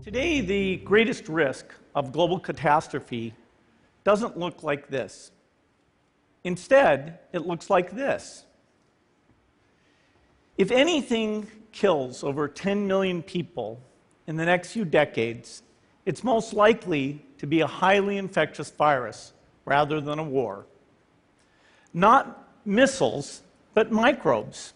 Today, the greatest risk of global catastrophe doesn't look like this. Instead, it looks like this. If anything kills over 10 million people in the next few decades, it's most likely to be a highly infectious virus rather than a war. Not missiles, but microbes.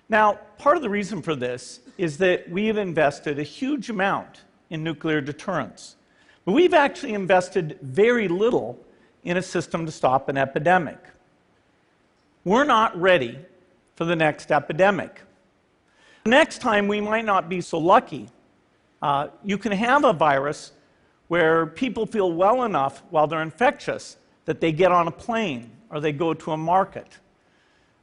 Now, part of the reason for this is that we have invested a huge amount in nuclear deterrence. But we've actually invested very little in a system to stop an epidemic. We're not ready for the next epidemic. Next time, we might not be so lucky. You can have a virus where people feel well enough while they're infectious that they get on a plane or they go to a market.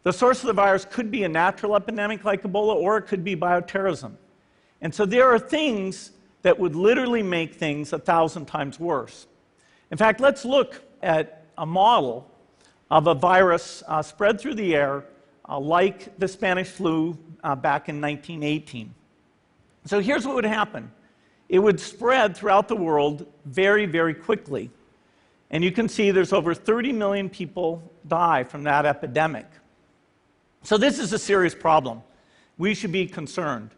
The source of the virus could be a natural epidemic like Ebola, or it could be bioterrorism. And so there are things that would literally make things 1,000 times worse. In fact, let's look at a model of a virus spread through the air like the Spanish flu back in 1918. So here's what would happen. It would spread throughout the world very, very quickly. And you can see there's over 30 million people die from that epidemic. So this is a serious problem. We should be concerned.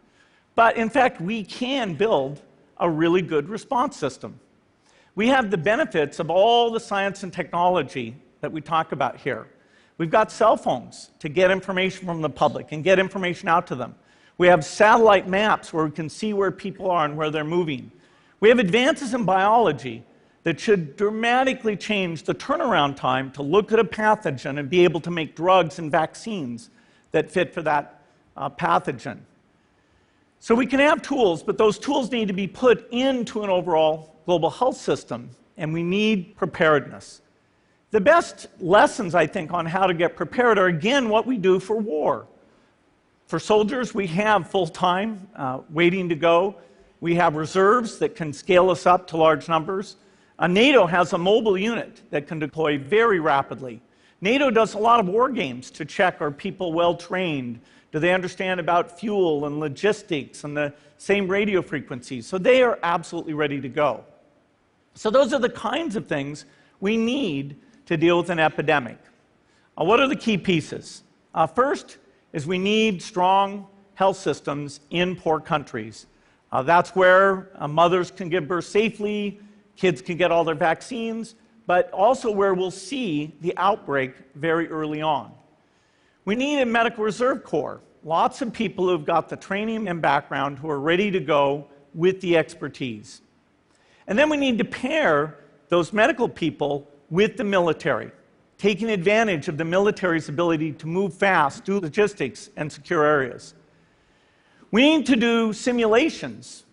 But in fact, we can build a really good response system. We have the benefits of all the science and technology that we talk about here. We've got cell phones to get information from the public and get information out to them. We have satellite maps where we can see where people are and where they're moving. We have advances in biology that should dramatically change the turnaround time to look at a pathogen and be able to make drugs and vaccines that fit for that pathogen. So we can have tools, but those tools need to be put into an overall global health system, and we need preparedness. The best lessons, I think, on how to get prepared are, again, what we do for war. For soldiers, we have full-time waiting to go. We have reserves that can scale us up to large numbers. NATO has a mobile unit that can deploy very rapidly. NATO does a lot of war games to check, are people well-trained? Do they understand about fuel and logistics and the same radio frequencies? So they are absolutely ready to go. So those are the kinds of things we need to deal with an epidemic. What are the key pieces? First is we need strong health systems in poor countries. That's where mothers can give birth safely, kids can get all their vaccines, but also where we'll see the outbreak very early on. We need a medical reserve corps, lots of people who've got the training and background who are ready to go with the expertise. And then we need to pair those medical people with the military, taking advantage of the military's ability to move fast, do logistics, and secure areas. We need to do simulations,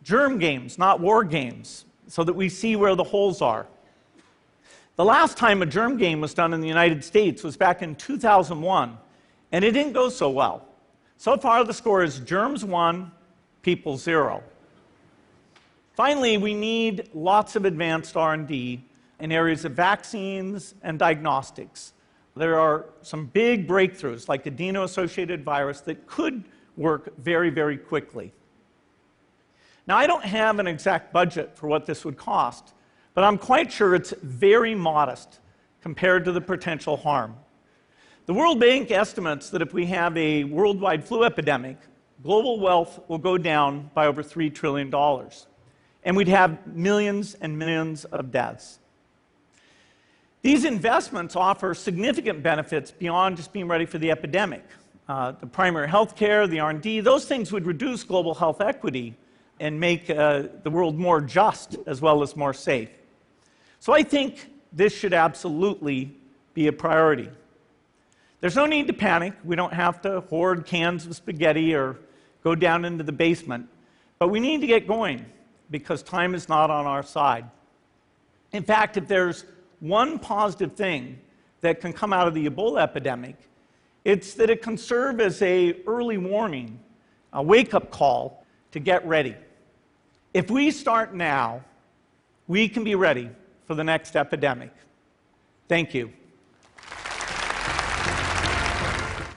germ games, not war games, so that we see where the holes are. The last time a germ game was done in the United States was back in 2001, and it didn't go so well. So far, the score is germs 1, people 0. Finally, we need lots of advanced R&D in areas of vaccines and diagnostics. There are some big breakthroughs, like adeno-associated virus, that could work very, very quickly. Now, I don't have an exact budget for what this would cost, but I'm quite sure it's very modest compared to the potential harm. The World Bank estimates that if we have a worldwide flu epidemic, global wealth will go down by over $3 trillion, and we'd have millions and millions of deaths. These investments offer significant benefits beyond just being ready for the epidemic. The primary health care, the R&D, those things would reduce global health equity and make the world more just as well as more safe. So I think this should absolutely be a priority. There's no need to panic. We don't have to hoard cans of spaghetti or go down into the basement. But we need to get going because time is not on our side. In fact, if there's one positive thing that can come out of the Ebola epidemic, it's that it can serve as an early warning, a wake-up call to get ready. If we start now, we can be ready for the next epidemic. Thank you.